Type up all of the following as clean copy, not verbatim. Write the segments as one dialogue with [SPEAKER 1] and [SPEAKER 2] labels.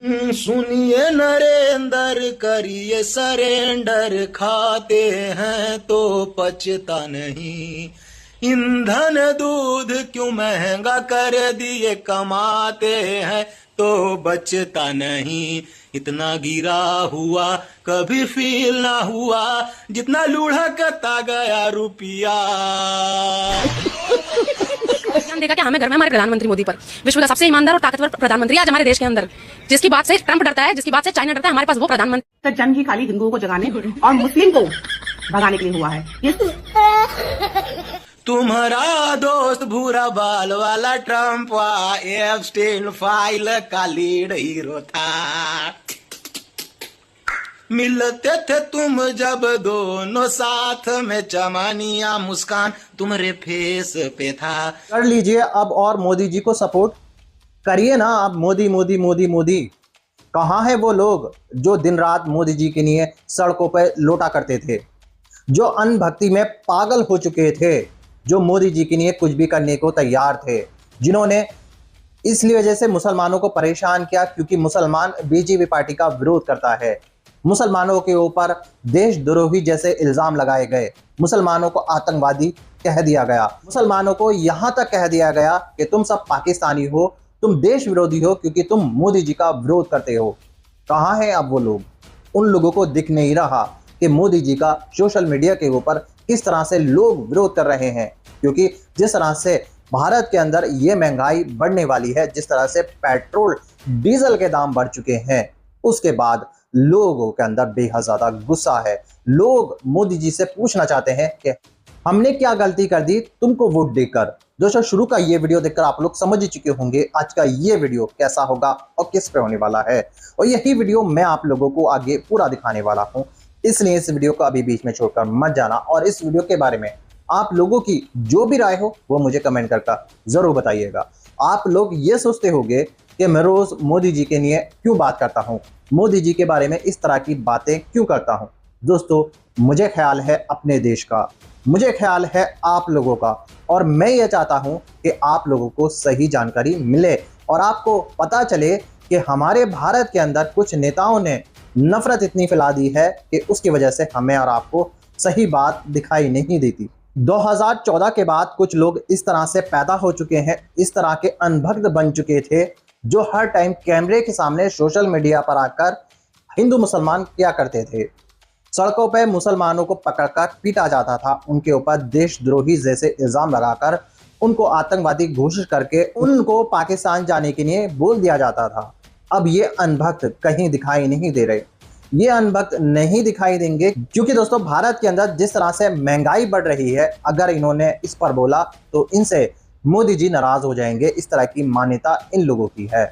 [SPEAKER 1] सुनिए नरेंद्र, करिए सरेंडर, खाते हैं तो पचता नहीं। ईंधन दूध क्यों महंगा कर दिए, कमाते हैं तो बचता नहीं। इतना गिरा हुआ कभी फील ना हुआ, जितना लुढ़कता गया रुपया।
[SPEAKER 2] ध्यान देगा कि हमें गर्व है हमारे प्रधानमंत्री मोदी पर, विश्व का सबसे ईमानदार और ताकतवर प्रधानमंत्री आज हमारे देश के अंदर। जिसकी बात से ट्रंप डरता है, जिसकी बात से चाइना डरता है, हमारे पास वो प्रधानमंत्री।
[SPEAKER 3] तो जंग ही खाली हिंदुओं को जगाने और मुस्लिम को भगाने के लिए हुआ है।
[SPEAKER 1] तुम्हारा दोस्त भूरा बाल वाला ट्रंप एप्स्टीन फाइल का लीड हीरो था। मिलते थे तुम जब दोनों साथ में, चमानिया मुस्कान तुम्हारे फेस पे था।
[SPEAKER 4] कर लीजिए अब और मोदी जी को सपोर्ट करिए ना। अब मोदी मोदी मोदी मोदी, कहाँ है वो लोग जो दिन रात मोदी जी के लिए सड़कों पर लोटा करते थे, जो अनभक्ति में पागल हो चुके थे, जो मोदी जी के लिए कुछ भी करने को तैयार थे, जिन्होंने इसलिए वजह से मुसलमानों को परेशान किया क्योंकि मुसलमान बीजेपी पार्टी का विरोध करता है। मुसलमानों के ऊपर देशद्रोही जैसे इल्जाम लगाए गए, मुसलमानों को आतंकवादी कह दिया गया, मुसलमानों को यहां तक कह दिया गया कि तुम सब पाकिस्तानी हो, तुम देश विरोधी हो क्योंकि तुम मोदी जी का विरोध करते हो। कहां है अब वो लोग? उन लोगों को दिख नहीं रहा कि मोदी जी का सोशल मीडिया के ऊपर किस तरह से लोग विरोध कर रहे हैं, क्योंकि जिस तरह से भारत के अंदर ये महंगाई बढ़ने वाली है, जिस तरह से पेट्रोल डीजल के दाम बढ़ चुके हैं, उसके बाद लोगों के अंदर बेहद ज्यादा गुस्सा है। लोग मोदी जी से पूछना चाहते हैं कि हमने क्या गलती कर दी तुमको वोट देकर। दोस्तों, शुरू का ये वीडियो देखकर आप लोग समझ ही चुके होंगे आज का ये वीडियो कैसा होगा और किस पे होने वाला है, और यही वीडियो मैं आप लोगों को आगे पूरा दिखाने वाला हूं। इसलिए इस वीडियो को अभी बीच में छोड़कर मत जाना, और इस वीडियो के बारे में आप लोगों की जो भी राय हो वो मुझे कमेंट करके जरूर बताइएगा। आप लोग ये सोचते होंगे कि मैं रोज मोदी जी के लिए क्यों बात करता हूं, मोदी जी के बारे में इस तरह की बातें क्यों करता हूं। दोस्तों, मुझे ख्याल है अपने देश का, मुझे ख्याल है आप लोगों का, और मैं ये चाहता हूं कि आप लोगों को सही जानकारी मिले और आपको पता चले कि हमारे भारत के अंदर कुछ नेताओं ने नफरत इतनी फैला दी है कि उसकी वजह से हमें और आपको सही बात दिखाई नहीं देती। 2014 के बाद कुछ लोग इस तरह से पैदा हो चुके हैं, इस तरह के अनभक्त बन चुके थे, जो हर टाइम कैमरे के सामने सोशल मीडिया पर आकर हिंदू मुसलमान क्या करते थे, सड़कों पर मुसलमानों को पकड़कर पीटा जाता था, उनके ऊपर देशद्रोही जैसे इल्जाम लगाकर उनको आतंकवादी घोषित करके उनको पाकिस्तान जाने के लिए बोल दिया जाता था। अब ये अनभक्त कहीं दिखाई नहीं दे रहे, ये अनभक्त नहीं दिखाई देंगे, क्योंकि दोस्तों भारत के अंदर जिस तरह से महंगाई बढ़ रही है, अगर इन्होंने इस पर बोला तो इनसे मोदी जी नाराज हो जाएंगे। इस तरह की मान्यता इन लोगों की है,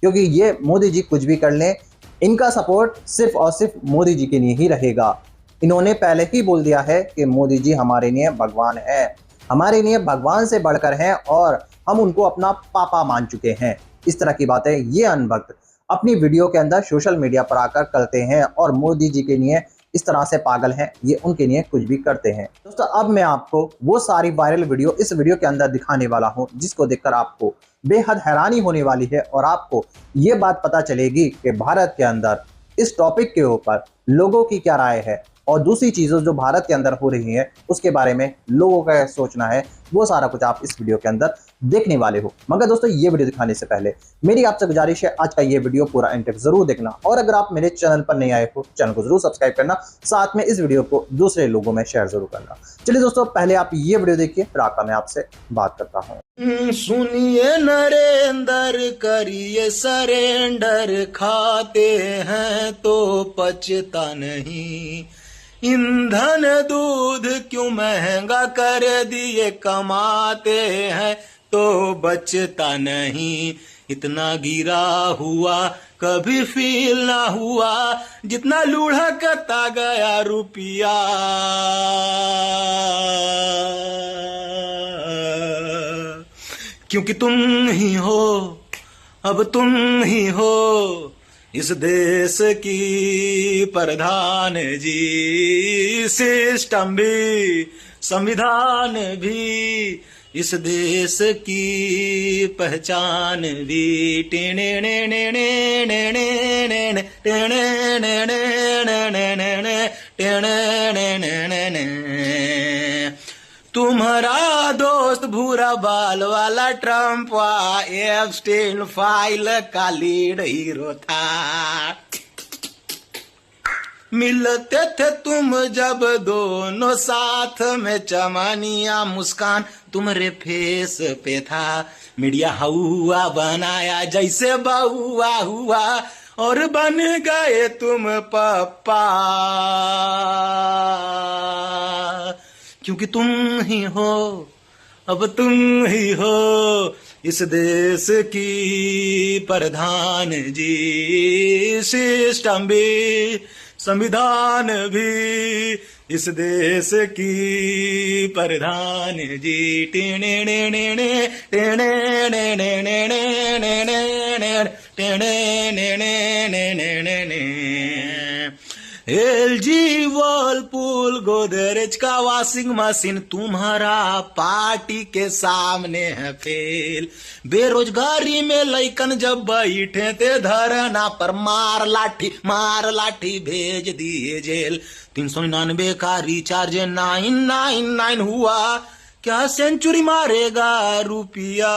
[SPEAKER 4] क्योंकि ये मोदी जी कुछ भी कर लें, इनका सपोर्ट सिर्फ और सिर्फ मोदी जी के लिए ही रहेगा। इन्होंने पहले ही बोल दिया है कि मोदी जी हमारे लिए भगवान है, हमारे लिए भगवान से बढ़कर हैं, और हम उनको अपना पापा मान चुके हैं। इस तरह की बातें ये अनभक्त अपनी वीडियो के अंदर सोशल मीडिया पर आकर करते हैं, और मोदी जी के लिए इस तरह से पागल हैं, ये उनके लिए कुछ भी करते हैं। दोस्तों, अब मैं आपको वो सारी वायरल वीडियो इस वीडियो के अंदर दिखाने वाला हूं, जिसको देखकर आपको बेहद हैरानी होने वाली है, और आपको ये बात पता चलेगी कि भारत के अंदर इस टॉपिक के ऊपर लोगों की क्या राय है, और दूसरी चीज़ों जो भारत के अंदर हो रही हैं उसके बारे में लोगों का सोचना है। वो सारा कुछ आप इस वीडियो के अंदर देखने वाले हो। मगर दोस्तों, ये वीडियो दिखाने से पहले मेरी आपसे गुजारिश है, आज का ये वीडियो पूरा एंड तक जरूर देखना, और अगर आप मेरे चैनल पर नहीं आए हो, चैनल को जरूर सब्सक्राइब करना, साथ में इस वीडियो को दूसरे लोगों में शेयर जरूर करना। चलिए दोस्तों, पहले आप ये वीडियो देखिए, फिर आकर मैं आपसे बात करता हूँ।
[SPEAKER 1] सुनिए नरेंद्र, करिए सरेंडर, खाते हैं तो पचता नहीं। ईंधन दूध क्यों महंगा कर दिए, कमाते हैं तो बचता नहीं। इतना गिरा हुआ कभी फील ना हुआ, जितना लुढ़कता गया रुपया। क्योंकि तुम ही हो, अब तुम ही हो इस देश की प्रधान जी। सिस्टम भी, संविधान भी, इस देश की पहचान भी टेने ने ने ने ने ने ने ने टेने ने ने ने ने ने ने टेने ने ने ने ने। तुम्हारा दोस्त भूरा बाल वाला ट्रम्प एप्स्टेन फाइल का लीड हीरो था। मिलते थे तुम जब दोनों साथ में, चमनिया मुस्कान तुम्हारे फेस पे था। मीडिया हुआ बनाया जैसे बहुआ हुआ, और बन गए तुम पप्पा, क्योंकि तुम ही हो, अब तुम ही हो इस देश की प्रधान जी। सिस्टम भी संविधान भी इस देश की प्रधान जी। टेने ने ने ने टेने ने ने ने ने ने ने ने टेने ने ने ने ने ने ने। एलजी, वर्लपूल, गोदरेज का वॉशिंग मशीन तुम्हारा पार्टी के सामने है फेल। बेरोजगारी में लइकन जब बैठे थे धरना पर, मार लाठी भेज दिए जेल। 399 का रिचार्ज 999 हुआ, क्या सेंचुरी मारेगा रुपया।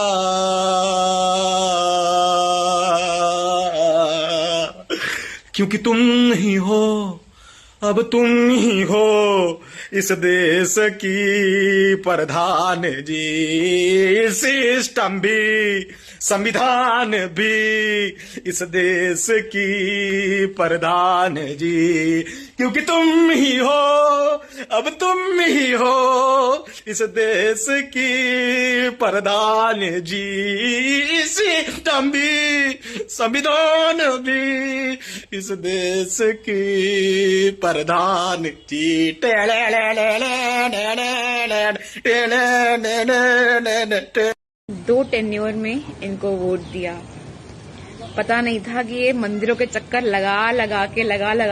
[SPEAKER 1] क्योंकि तुम ही हो, अब तुम ही हो इस देश की प्रधान जी। सिस्टम भी संविधान भी इस देश की प्रधान जी। क्योंकि तुम ही हो, अब तुम ही हो इस देश की प्रधान जी। सिस्टम भी संविधान भी इस देश की प्रधान जी।
[SPEAKER 5] दो टेन्योर में इनको वोट दिया। पता नहीं था कि ये मंदिरों के चक्कर लगा लगा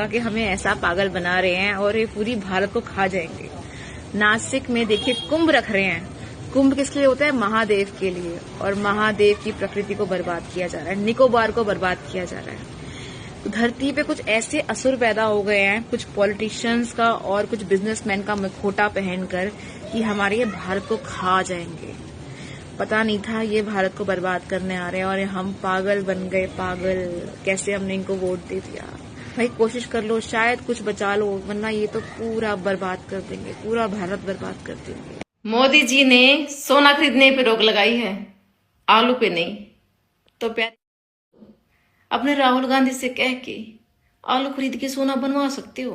[SPEAKER 5] के हमें ऐसा पागल बना रहे हैं और ये पूरी भारत को खा जाएंगे। नासिक में देखिए कुंभ रख रहे हैं। कुंभ किस लिए होता है? महादेव के लिए। और महादेव की प्रकृति को बर्बाद किया जा रहा है, निकोबार को बर्बाद किया जा रहा है। तो धरती पे कुछ ऐसे असुर पैदा हो गए हैं, कुछ पॉलिटिशियंस का और कुछ बिजनेसमैन का मुखौटा पहनकर, कि हमारे ये भारत को खा जाएंगे। पता नहीं था ये भारत को बर्बाद करने आ रहे हैं और हम पागल बन गए। पागल कैसे हमने इनको वोट दे दिया। भाई कोशिश कर लो, शायद कुछ बचा लो, वरना ये तो पूरा बर्बाद कर देंगे, पूरा भारत बर्बाद कर देंगे।
[SPEAKER 6] मोदी जी ने सोना खरीदने पे रोक लगाई है, आलू पे नहीं। तो प्यार अपने राहुल गांधी से कह के आलू खरीद के सोना बनवा सकते हो।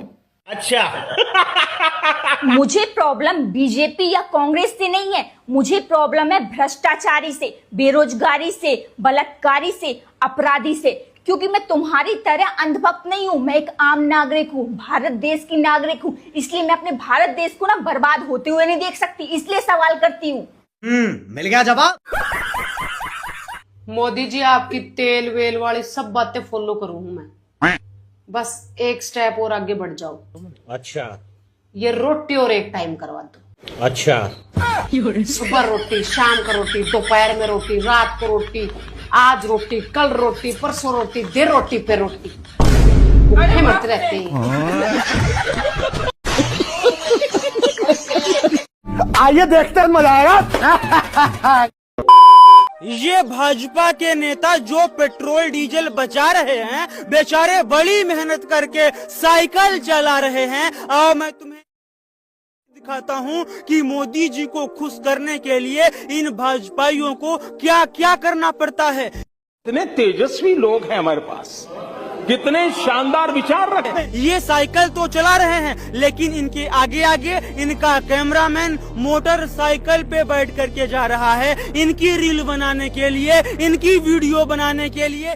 [SPEAKER 7] मुझे प्रॉब्लम बीजेपी या कांग्रेस से नहीं है, मुझे प्रॉब्लम है भ्रष्टाचारी से, बेरोजगारी से, बलात्कारी से, अपराधी से। क्योंकि मैं तुम्हारी तरह अंधभक्त नहीं हूँ, मैं एक आम नागरिक हूँ, भारत देश की नागरिक हूँ। इसलिए मैं अपने भारत देश को ना बर्बाद होते हुए नहीं देख सकती, इसलिए सवाल करती हूँ।
[SPEAKER 4] मिल गया जवाब।
[SPEAKER 8] मोदी जी आपकी तेल वेल वाली सब बातें फॉलो करूँ मैं, बस एक स्टेप और आगे बढ़ जाओ।
[SPEAKER 9] अच्छा,
[SPEAKER 8] ये रोटी और एक टाइम करवा दो।
[SPEAKER 9] अच्छा,
[SPEAKER 8] सुबह रोटी, शाम का रोटी, दोपहर में रोटी, रात को रोटी, आज रोटी, कल रोटी, परसों रोटी, देर रोटी पे रोटी, भूखे मरते रहते हैं।
[SPEAKER 9] आइए देखते हैं, मजा आएगा। ये भाजपा के नेता जो पेट्रोल डीजल बचा रहे हैं, बेचारे बड़ी मेहनत करके साइकिल चला रहे हैं। और मैं तुम्हें दिखाता हूँ कि मोदी जी को खुश करने के लिए इन भाजपाइयों को क्या क्या करना पड़ता है।
[SPEAKER 10] कितने तेजस्वी लोग हैं हमारे पास, कितने शानदार विचार रखते हैं।
[SPEAKER 9] ये साइकिल तो चला रहे हैं, लेकिन इनके आगे आगे इनका कैमरामैन मोटरसाइकिल पे बैठ करके जा रहा है, इनकी रील बनाने के लिए, इनकी वीडियो बनाने के लिए।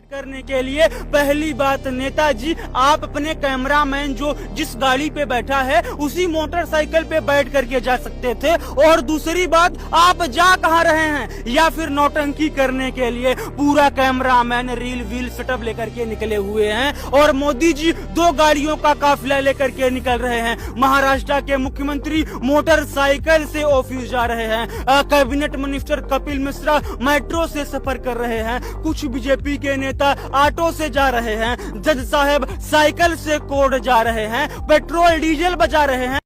[SPEAKER 9] करने के लिए पहली बात नेताजी, आप अपने कैमरामैन जो जिस गाड़ी पे बैठा है उसी मोटरसाइकिल पे बैठ करके जा सकते थे। और दूसरी बात, आप जा कहाँ रहे हैं? या फिर नौटंकी करने के लिए पूरा कैमरामैन रील व्हील सेटअप लेकर के निकले हुए हैं और मोदी जी 2 गाड़ियों का काफिला लेकर के निकल रहे हैं। महाराष्ट्र के मुख्यमंत्री मोटरसाइकिल से ऑफिस जा रहे हैं। Cabinet minister Kapil Mishra metro से सफर कर रहे हैं। कुछ बीजेपी के नेता ऑटो से जा रहे हैं। जज साहब साइकिल से कोर्ट जा रहे हैं। पेट्रोल डीजल बचा रहे हैं।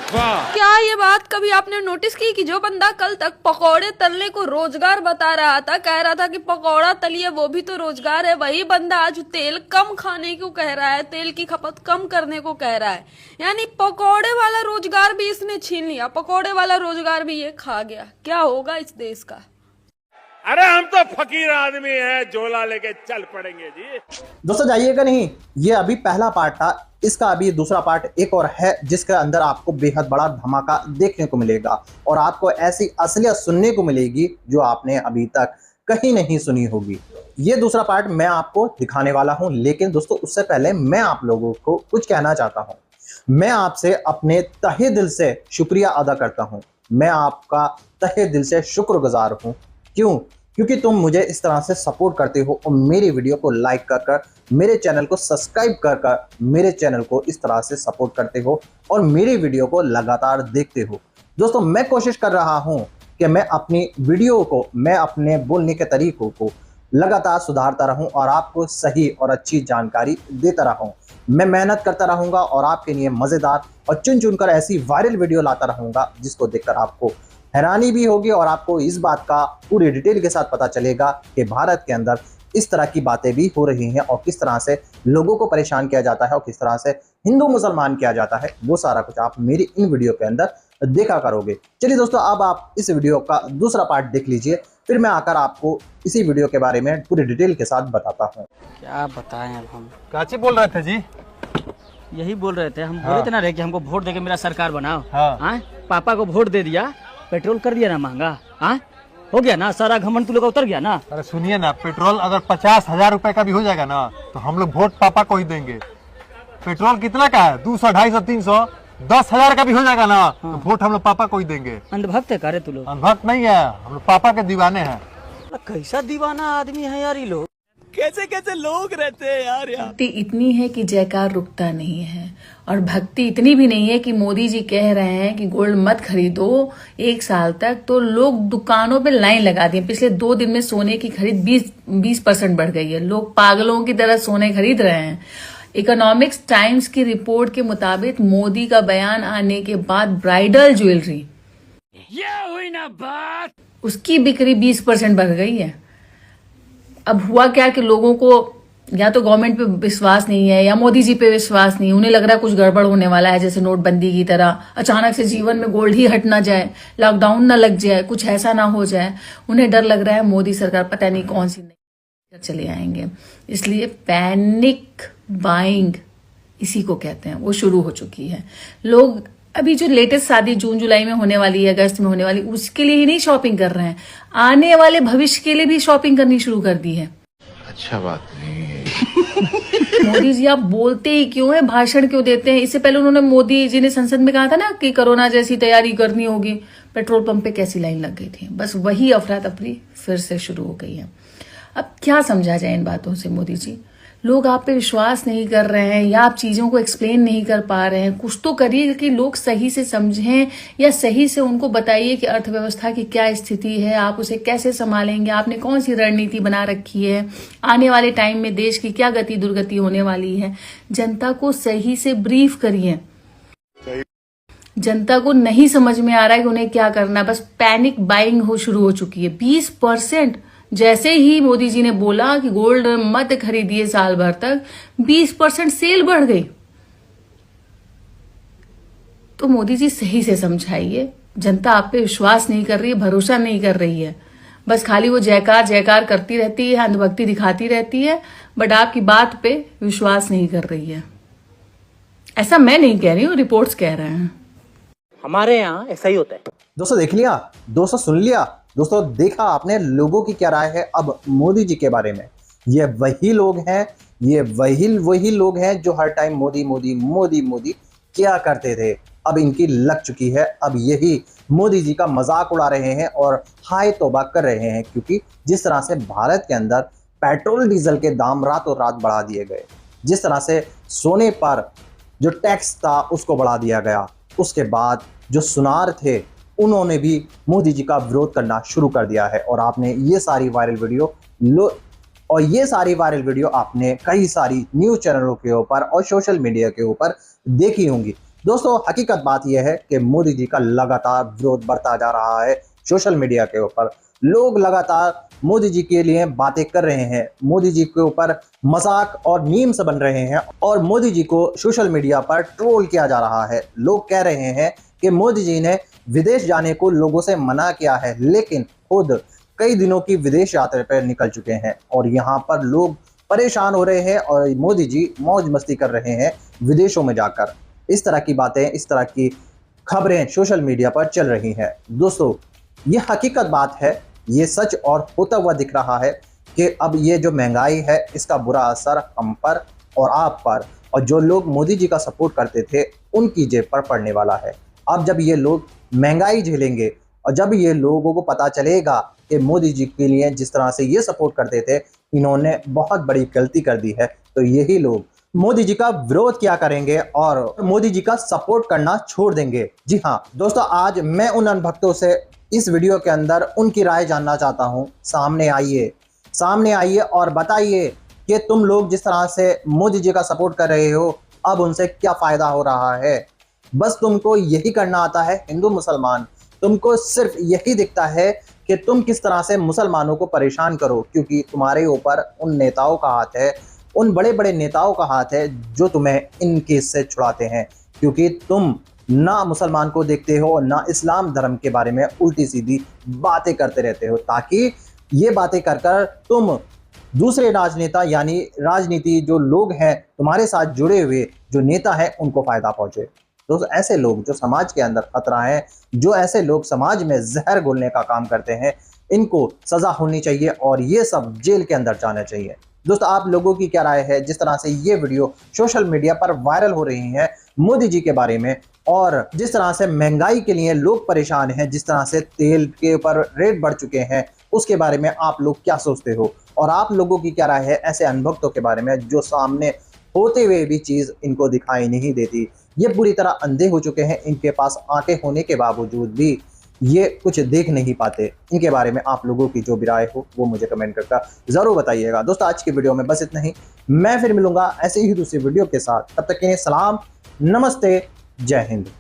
[SPEAKER 2] क्या ये बात कभी आपने नोटिस की कि जो बंदा कल तक पकौड़े तलने को रोजगार बता रहा था, कह रहा था कि पकौड़ा तलिए वो भी तो रोजगार है, वही बंदा आज तेल कम खाने को कह रहा है, तेल की खपत कम करने को कह रहा है। यानी पकौड़े वाला रोजगार भी इसने छीन लिया, पकौड़े वाला रोजगार भी ये खा गया। क्या होगा इस देश का?
[SPEAKER 10] अरे हम तो फकीर आदमी है, झोला लेके चल पड़ेंगे जी।
[SPEAKER 4] दोस्तों जाइएगा नहीं, ये अभी पहला पार्ट था, इसका अभी दूसरा पार्ट एक और है जिसके अंदर आपको बेहद बड़ा धमाका देखने को मिलेगा और आपको ऐसी असलियत सुनने को मिलेगी जो आपने अभी तक कहीं नहीं सुनी होगी। ये दूसरा पार्ट मैं आपको दिखाने वाला हूं, लेकिन दोस्तों उससे पहले मैं आप लोगों को कुछ कहना चाहता हूं। मैं आपसे अपने तहे दिल से शुक्रिया अदा करता हूं। मैं आपका तहे दिल से शुक्रगुजार हूं। क्यों? क्योंकि तुम मुझे इस तरह से सपोर्ट करते हो और मेरी वीडियो को लाइक कर मेरे चैनल को सब्सक्राइब कर मेरे चैनल को इस तरह से सपोर्ट करते हो और मेरी वीडियो को लगातार देखते हो। दोस्तों मैं कोशिश कर रहा हूं कि मैं अपनी वीडियो को, मैं अपने बोलने के तरीकों को लगातार सुधारता रहूं और आपको सही और अच्छी जानकारी देता रहूं। मैं मेहनत करता रहूंगा और आपके लिए मज़ेदार और चुन चुनकर ऐसी वायरल वीडियो लाता रहूंगा जिसको देखकर आपको हैरानी भी होगी और आपको इस बात का पूरी डिटेल के साथ पता चलेगा कि भारत के अंदर इस तरह की बातें भी हो रही हैं और किस तरह से लोगों को परेशान किया जाता है और किस तरह से हिंदू मुसलमान किया जाता है। वो सारा कुछ आप मेरी इन वीडियो के अंदर देखा करोगे। चलिए दोस्तों, अब आप इस वीडियो का दूसरा पार्ट देख लीजिए, फिर मैं आकर आपको इसी वीडियो के बारे में पूरी डिटेल के साथ बताता हूँ।
[SPEAKER 9] क्या बताएं अब हम?
[SPEAKER 11] काची बोल रहे थे जी?
[SPEAKER 9] यही बोल रहे थे हम। बोले थे ना रे कि हमको वोट देके मेरा सरकार बनाओ।
[SPEAKER 11] हाँ।
[SPEAKER 9] पापा को वोट दे दिया, पेट्रोल कर दिया ना महंगा। हाँ, हो गया ना, सारा घमंड तू लोग उतर गया ना।
[SPEAKER 11] अरे सुनिए ना, पेट्रोल अगर 50,000 रुपए का भी हो जाएगा ना तो हम लोग वोट पापा को ही देंगे। पेट्रोल कितना का है? 200, 250, 300, 10,000 का भी हो जाएगा ना तो वोट हम लोग पापा को ही देंगे।
[SPEAKER 9] अंधभक्त है करे तू लोग?
[SPEAKER 11] अंधभक्त नहीं है, हम लोग पापा के दीवाने हैं।
[SPEAKER 9] कैसा दीवाना आदमी है यार ये लोग, कैसे कैसे लोग रहते हैं यार।
[SPEAKER 6] भक्ति इतनी है कि जयकार रुकता नहीं है, और भक्ति इतनी भी नहीं है कि मोदी जी कह रहे हैं कि गोल्ड मत खरीदो 1 साल तक, तो लोग दुकानों पे लाइन लगा दिए। पिछले 2 दिन में सोने की खरीद 20% बढ़ गई है। लोग पागलों की तरह सोने खरीद रहे हैं। इकोनॉमिक्स टाइम्स की रिपोर्ट के मुताबिक मोदी का बयान आने के बाद ब्राइडल ज्वेलरी,
[SPEAKER 9] ये हुई ना बात,
[SPEAKER 6] उसकी बिक्री 20% बढ़ गई है। अब हुआ क्या कि लोगों को या तो गवर्नमेंट पे विश्वास नहीं है या मोदी जी पे विश्वास नहीं है। उन्हें लग रहा है कुछ गड़बड़ होने वाला है, जैसे नोटबंदी की तरह अचानक से जीवन में गोल्ड ही हट ना जाए, लॉकडाउन ना लग जाए, कुछ ऐसा ना हो जाए। उन्हें डर लग रहा है मोदी सरकार पता नहीं कौन सी नई चले आएंगे। इसलिए पैनिक बाइंग इसी को कहते हैं, वो शुरू हो चुकी है। लोग अभी जो लेटेस्ट शादी जून जुलाई में होने वाली है, अगस्त में होने वाली, उसके लिए ही नहीं शॉपिंग कर रहे हैं, आने वाले भविष्य के लिए भी शॉपिंग करनी शुरू कर दी है।
[SPEAKER 10] अच्छा बात नहीं है।
[SPEAKER 6] मोदी जी आप बोलते ही क्यों है, भाषण क्यों देते हैं? इससे पहले उन्होंने मोदी जी ने संसद में कहा था ना कि कोरोना जैसी तैयारी करनी होगी। पेट्रोल पंप पे कैसी लाइन लग गई थी। बस वही अफरा तफरी फिर से शुरू हो गई है। अब क्या समझा जाए इन बातों से मोदी जी? लोग आप पे विश्वास नहीं कर रहे हैं या आप चीजों को एक्सप्लेन नहीं कर पा रहे हैं। कुछ तो करिए कि लोग सही से समझें या सही से उनको बताइए कि अर्थव्यवस्था की क्या स्थिति है, आप उसे कैसे संभालेंगे, आपने कौन सी रणनीति बना रखी है, आने वाले टाइम में देश की क्या गति दुर्गति होने वाली है। जनता को सही से ब्रीफ करिए। जनता को नहीं समझ में आ रहा है कि उन्हें क्या करना है, बस पैनिक बाइंग शुरू हो चुकी है। 20% जैसे ही मोदी जी ने बोला कि गोल्ड मत खरीदिए साल भर तक, 20% सेल बढ़ गई। तो मोदी जी सही से समझाइए, जनता आप पे विश्वास नहीं कर रही है, भरोसा नहीं कर रही है, बस खाली वो जयकार जयकार करती रहती है, अंधभक्ति दिखाती रहती है, बट आपकी बात पे विश्वास नहीं कर रही है। ऐसा मैं नहीं कह रही हूँ, रिपोर्ट्स कह रहे हैं।
[SPEAKER 9] हमारे यहाँ ऐसा ही होता है।
[SPEAKER 4] दोस्तों देख लिया, दोस्तों सुन लिया, दोस्तों देखा आपने लोगों की क्या राय है अब मोदी जी के बारे में। ये वही लोग हैं, ये वही लोग हैं जो हर टाइम मोदी मोदी मोदी मोदी क्या करते थे। अब इनकी लग चुकी है, अब यही मोदी जी का मजाक उड़ा रहे हैं और हाय तौबा कर रहे हैं, क्योंकि जिस तरह से भारत के अंदर पेट्रोल डीजल के दाम रातों रात बढ़ा दिए गए, जिस तरह से सोने पर जो टैक्स था उसको बढ़ा दिया गया, उसके बाद जो सुनार थे उन्होंने भी मोदी जी का विरोध करना शुरू कर दिया है। और आपने ये सारी वायरल वीडियो आपने कई सारी न्यूज़ चैनलों के ऊपर और सोशल मीडिया के ऊपर देखी होंगी। दोस्तों, हकीकत बात यह है कि मोदी जी का लगातार विरोध बढ़ता जा रहा है। सोशल मीडिया के ऊपर लोग लगातार मोदी जी के लिए बातें कर रहे हैं, मोदी जी के ऊपर मजाक और मीम्स बन रहे हैं और मोदी जी को सोशल मीडिया पर ट्रोल किया जा रहा है। लोग कह रहे हैं कि मोदी जी ने विदेश जाने को लोगों से मना किया है, लेकिन खुद कई दिनों की विदेश यात्रा पर निकल चुके हैं और यहाँ पर लोग परेशान हो रहे हैं और मोदी जी मौज मस्ती कर रहे हैं विदेशों में जाकर। इस तरह की बातें, इस तरह की खबरें सोशल मीडिया पर चल रही हैं। दोस्तों, ये हकीकत बात है, ये सच और होता हुआ दिख रहा है कि अब ये जो महंगाई है इसका बुरा असर हम पर और आप पर और जो लोग मोदी जी का सपोर्ट करते थे उनकी जेब पर पड़ने वाला है। अब जब ये लोग महंगाई झेलेंगे और जब ये लोगों को पता चलेगा कि मोदी जी के लिए जिस तरह से ये सपोर्ट करते थे इन्होंने बहुत बड़ी गलती कर दी है, तो यही लोग मोदी जी का विरोध किया करेंगे और मोदी जी का सपोर्ट करना छोड़ देंगे। जी हाँ दोस्तों, आज मैं उन अनभक्तों से इस वीडियो के अंदर उनकी राय जानना चाहता हूं। सामने आइए और बताइए कि तुम लोग जिस तरह से मोदी जी का सपोर्ट कर रहे हो अब उनसे क्या फायदा हो रहा है। बस तुमको यही करना आता है, हिंदू मुसलमान, तुमको सिर्फ यही दिखता है कि तुम किस तरह से मुसलमानों को परेशान करो, क्योंकि तुम्हारे ऊपर उन नेताओं का हाथ है, उन बड़े बड़े नेताओं का हाथ है जो तुम्हें इन केस से छुड़ाते हैं, क्योंकि तुम ना मुसलमान को देखते हो ना इस्लाम धर्म के बारे में उल्टी सीधी बातें करते रहते हो, ताकि ये बातें कर कर तुम दूसरे राजनेता यानी राजनीति जो लोग हैं तुम्हारे साथ जुड़े हुए जो नेता हैं उनको फायदा पहुंचे। दोस्तों, ऐसे लोग जो समाज के अंदर खतरा है, जो ऐसे लोग समाज में जहर घोलने का काम करते हैं, इनको सजा होनी चाहिए और ये सब जेल के अंदर जाना चाहिए। दोस्तों, आप लोगों की क्या राय है जिस तरह से ये वीडियो सोशल मीडिया पर वायरल हो रही है मोदी जी के बारे में, और जिस तरह से महंगाई के लिए लोग परेशान हैं, जिस तरह से तेल के ऊपर रेट बढ़ चुके हैं, उसके बारे में आप लोग क्या सोचते हो और आप लोगों की क्या राय है ऐसे अनभक्तों के बारे में जो सामने होते हुए भी चीज़ इनको दिखाई नहीं देती। ये पूरी तरह अंधे हो चुके हैं, इनके पास आंखें होने के बावजूद भी ये कुछ देख नहीं पाते। इनके बारे में आप लोगों की जो भी राय हो वो मुझे कमेंट करके ज़रूर बताइएगा। दोस्तों, आज की वीडियो में बस इतना ही, मैं फिर मिलूंगा ऐसे ही दूसरी वीडियो के साथ। तब तक के लिए सलाम, नमस्ते, जय हिंद।